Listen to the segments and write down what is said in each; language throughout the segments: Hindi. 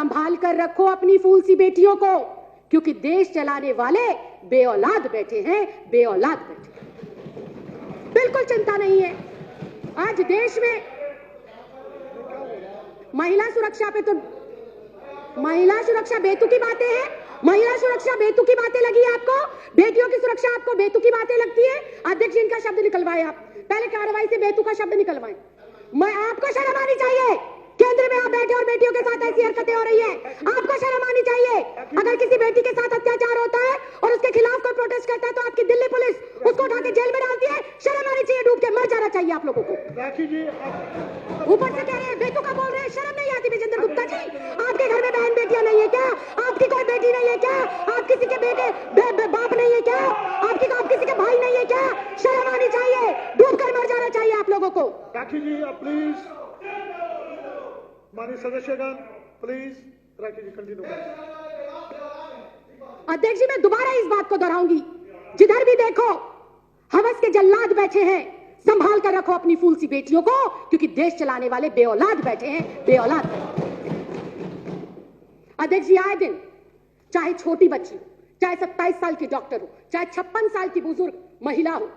संभाल कर रखो अपनी फूल सी बेटियों को, क्योंकि देश चलाने वाले बेऔलाद बैठे हैं, बेऔलाद बैठे हैं। बिल्कुल चिंता नहीं है। आज देश में महिला सुरक्षा पे तो महिला सुरक्षा बेतुकी बातें हैं। महिला सुरक्षा बेतुकी बातें लगी है आपको? बेटियों की सुरक्षा आपको बेतुकी बातें लगती है? अध्यक्ष जी, इनका शब्द निकलवाए आप, पहले कार्रवाई से बेतुका शब्द निकलवाए। मैं आपको शर्म आनी चाहिए। केंद्र में आप बैठे और बेटियों के साथ ऐसी हरकतें हो रही है, आपको शर्म आनी चाहिए। अगर किसी बेटी के साथ अत्याचार होता है और उसके खिलाफ कोई प्रोटेस्ट करता है तो आपकी दिल्ली पुलिस उसको उठा के जेल में डालती है। शर्म आनी चाहिए, डूब के मर जाना चाहिए आप लोगों को। ऊपर से कह रहे हैं बेटू का बोल रहे हैं, शर्म नहीं आती विजेंद्र गुप्ता जी? आपके घर में बहन बेटियां नहीं है क्या? आपकी कोई बेटी नहीं है क्या? आप किसी के बेटे बाप नहीं है क्या? आप किसी के भाई नहीं है क्या? शर्म आनी चाहिए, डूब कर मर जाना चाहिए आप लोगों को। राखी जी प्लीज, माननीय सदस्यगण प्लीज, राखी जी कंटिन्यू। अध्यक्ष जी, मैं दोबारा इस बात को दोहराऊंगी, जिधर भी देखो हवस के जल्लाद बैठे हैं, संभाल कर रखो अपनी फूल सी बेटियों को, क्योंकि देश चलाने वाले बेऔलाद बैठे हैं, बेऔलाद। अध्यक्ष जी, आए दिन चाहे छोटी बच्ची हो, चाहे 27 साल की डॉक्टर हो, चाहे 56 साल की बुजुर्ग महिला हो,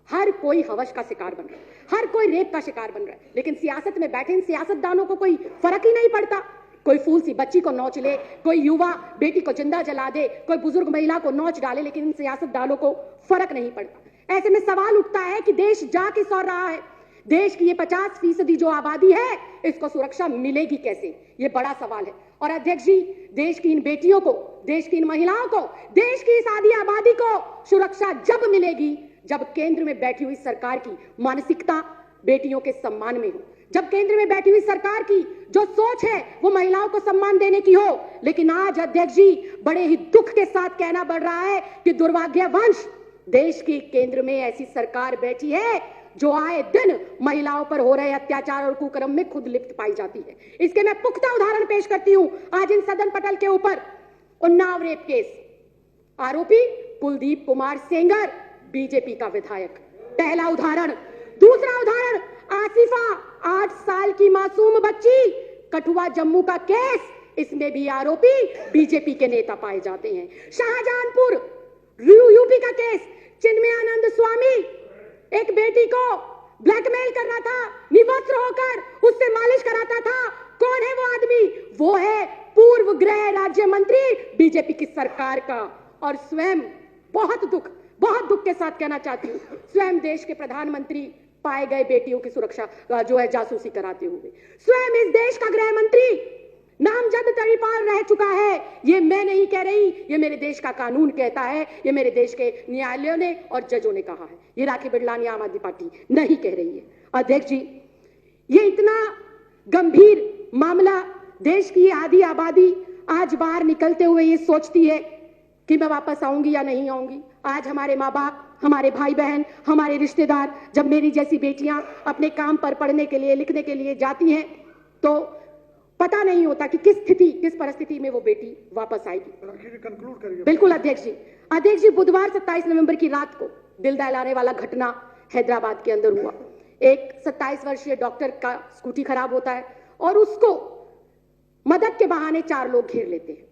हर कोई हवस का शिकार बन रहा है, हर कोई रेप का शिकार बन रहा है। लेकिन सियासत में बैठे इन सियासतदानों को कोई फर्क ही नहीं पड़ता। कोई फूल सी बच्ची को नोच ले, कोई युवा बेटी को जिंदा जला दे, कोई बुजुर्ग महिला को नोच डाले, लेकिन इन सियासतदानों को फर्क नहीं पड़ता। ऐसे में सवाल उठता है कि देश जा किस ओर रहा है? देश की ये 50% जो आबादी है, इसको सुरक्षा मिलेगी कैसे? ये बड़ा सवाल है। और अध्यक्ष जी, देश की इन बेटियों को, देश की इन महिलाओं को, देश की इस आधी आबादी को सुरक्षा जब मिलेगी जब केंद्र में बैठी हुई सरकार की मानसिकता बेटियों के सम्मान में हो, जब केंद्र में बैठी हुई सरकार की जो सोच है वो महिलाओं को सम्मान देने की हो। लेकिन आज अध्यक्ष जी, बड़े ही दुख के साथ कहना पड़ रहा है कि दुर्भाग्यवश देश की केंद्र में ऐसी सरकार बैठी है जो आए दिन महिलाओं पर हो रहे अत्याचार और कुकर्म में खुद लिप्त पाई जाती है। इसके मैं पुख्ता उदाहरण पेश करती हूं। आज इन सदन पटल के ऊपर उन्नाव रेप केस, आरोपी कुलदीप कुमार सेंगर, बीजेपी का विधायक, पहला उदाहरण। दूसरा उदाहरण, आसिफा 8 साल की मासूम बच्ची, कठुआ जम्मू का केस, इसमें भी आरोपी बीजेपी के नेता पाए जाते हैं। शाहजहांपुर यूपी का केस, चिन्मयानंद स्वामी एक बेटी को ब्लैकमेल कर रहा था, निवस्त्र होकर उससे मालिश कराता था। कौन है वो आदमी? वो है पूर्व गृह राज्य मंत्री बीजेपी की सरकार का। और स्वयं बहुत दुख के साथ कहना चाहती हूं, स्वयं देश के प्रधानमंत्री पाए गए बेटियों की सुरक्षा जो है जासूसी कराते हुए, स्वयं इस देश का गृह मंत्री नामजद तरीपार रह चुका है। ये मैं नहीं कह रही, ये मेरे देश का कानून कहता है, ये मेरे देश के न्यायालयों ने और जजों ने कहा है, ये राखी बिड़लानी आम आदमी पार्टी नहीं कह रही है। अध्यक्ष जी, ये इतना गंभीर मामला, देश की आधी आबादी आज बाहर निकलते हुए ये सोचती है कि मैं वापस आऊंगी या नहीं आऊंगी। आज हमारे माँ बाप, हमारे भाई बहन, हमारे रिश्तेदार, जब मेरी जैसी बेटियां अपने काम पर पढ़ने के लिए, लिखने के लिए जाती हैं, तो पता नहीं होता कि किस स्थिति, किस परिस्थिति में वो बेटी वापस आएगी। कंक्लूड करिए। बिल्कुल अध्यक्ष जी। अध्यक्ष जी, बुधवार 27 नवंबर की रात को दिल दहलाने वाला घटना हैदराबाद के अंदर हुआ। एक 27 वर्षीय डॉक्टर का स्कूटी खराब होता है और उसको मदद के बहाने 4 लोग घेर लेते हैं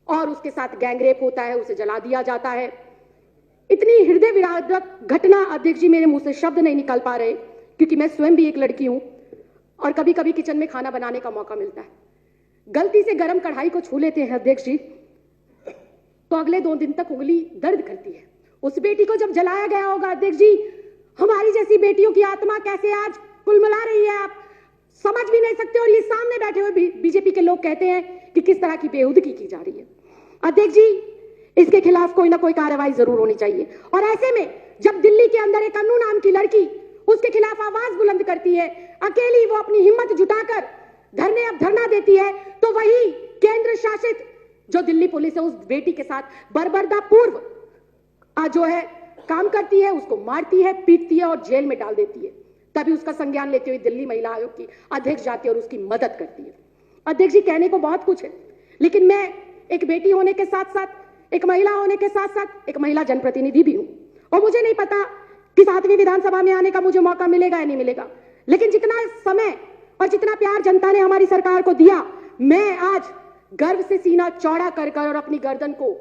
और उसके साथ गैंगरेप होता है, उसे जला दिया जाता है। इतनी हृदय विदारक घटना अध्यक्ष जी, मेरे मुंह से शब्द नहीं निकल पा रहे, क्योंकि मैं स्वयं भी एक लड़की हूं और कभी कभी किचन में खाना बनाने का मौका मिलता है। गलती से गर्म कढ़ाई को छू लेते हैं अध्यक्ष जी, तो अगले 2 दिन तक उंगली दर्द करती है। उस बेटी को जब जलाया गया होगा अध्यक्ष जी, हमारी जैसी बेटियों की आत्मा कैसे आज कुलमिला रही है, आप समझ भी नहीं सकते। और ये सामने बैठे हुए बीजेपी के लोग कहते हैं कि किस तरह की बेहुदगी की जा रही है। अध्यक्ष जी, इसके खिलाफ कोई ना कोई कार्रवाई जरूर होनी चाहिए। और ऐसे में जब दिल्ली के अंदर एक अन्नू नाम की लड़की उसके खिलाफ आवाज बुलंद करती है, अकेली वो अपनी हिम्मत जुटाकर धरना देती है, तो वही केंद्र शासित जो दिल्ली पुलिस है उस बेटी के साथ बर्बरता पूर्व जो है काम करती है, उसको मारती है, पीटती है और जेल में डाल देती है। तभी उसका संज्ञान लेते हुए दिल्ली महिला आयोग की अध्यक्ष जाती है और उसकी मदद करती है। अध्यक्ष जी, कहने को बहुत कुछ है, लेकिन मैं एक बेटी होने के साथ साथ, एक महिला होने के साथ साथ एक महिला जनप्रतिनिधि भी हूं और मुझे नहीं पता कि 7वीं विधानसभा में आने का मुझे मौका मिलेगा या नहीं मिलेगा, लेकिन जितना समय और जितना प्यार जनता ने हमारी सरकार को दिया, मैं आज गर्व से सीना चौड़ा कर कर और अपनी गर्दन को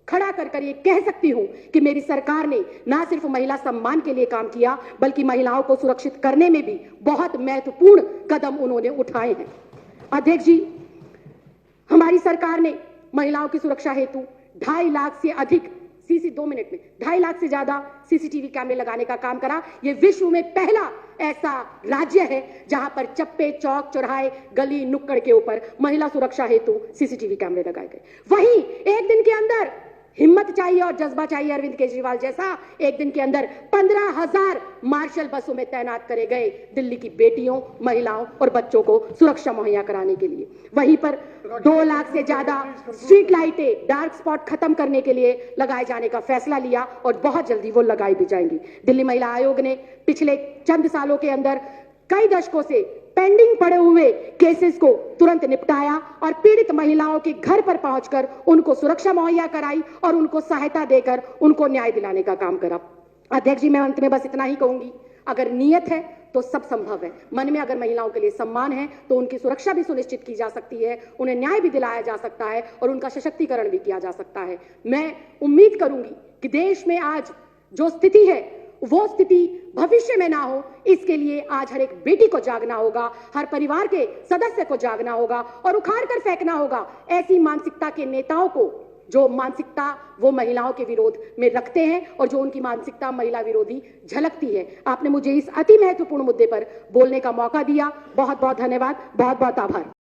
खड़ा कर कर ये कह सकती हूं कि मेरी सरकार ने ना सिर्फ महिला सम्मान के लिए काम किया, बल्कि महिलाओं को सुरक्षित करने में भी बहुत महत्वपूर्ण कदम उन्होंने उठाए हैं। अध्यक्ष जी, हमारी सरकार ने महिलाओं की सुरक्षा हेतु 2.5 लाख से अधिक 2.5 लाख से ज्यादा सीसीटीवी कैमरे लगाने का काम करा। यह विश्व में पहला ऐसा राज्य है जहां पर चप्पे, चौक, चौराहे, गली, नुक्कड़ के ऊपर महिला सुरक्षा हेतु सीसीटीवी कैमरे लगाए गए। वहीं एक दिन के अंदर हिम्मत चाहिए और जज्बा चाहिए अरविंद केजरीवाल जैसा, एक दिन के अंदर 15,000 मार्शल बसों में तैनात करे गए दिल्ली की बेटियों, महिलाओं और बच्चों को सुरक्षा मुहैया कराने के लिए। वहीं पर 2 लाख से ज्यादा स्ट्रीट लाइटें, डार्क स्पॉट खत्म करने के लिए लगाए जाने का फैसला लिया और बहुत जल्दी वो लगाई भी जाएंगी। दिल्ली महिला आयोग ने पिछले चंद सालों के अंदर कई दशकों से पेंडिंग पड़े हुए केसेस को तुरंत निपटाया और पीड़ित महिलाओं के घर पर पहुंचकर उनको सुरक्षा मुहैया कराई और उनको सहायता देकर उनको न्याय दिलाने का काम करा। अध्यक्ष जी, मैं अंत में बस इतना ही कहूंगी, अगर नियत है तो सब संभव है। मन में अगर महिलाओं के लिए सम्मान है तो उनकी सुरक्षा भी सुनिश्चित की जा सकती है, उन्हें न्याय भी दिलाया जा सकता है और उनका सशक्तिकरण भी किया जा सकता है। मैं उम्मीद करूंगी कि देश में आज जो स्थिति है वो स्थिति भविष्य में ना हो, इसके लिए आज हर एक बेटी को जागना होगा, हर परिवार के सदस्य को जागना होगा और उखाड़ कर फेंकना होगा ऐसी मानसिकता के नेताओं को जो मानसिकता वो महिलाओं के विरोध में रखते हैं और जो उनकी मानसिकता महिला विरोधी झलकती है। आपने मुझे इस अति महत्वपूर्ण मुद्दे पर बोलने का मौका दिया। बहुत बहुत धन्यवाद, बहुत बहुत आभार।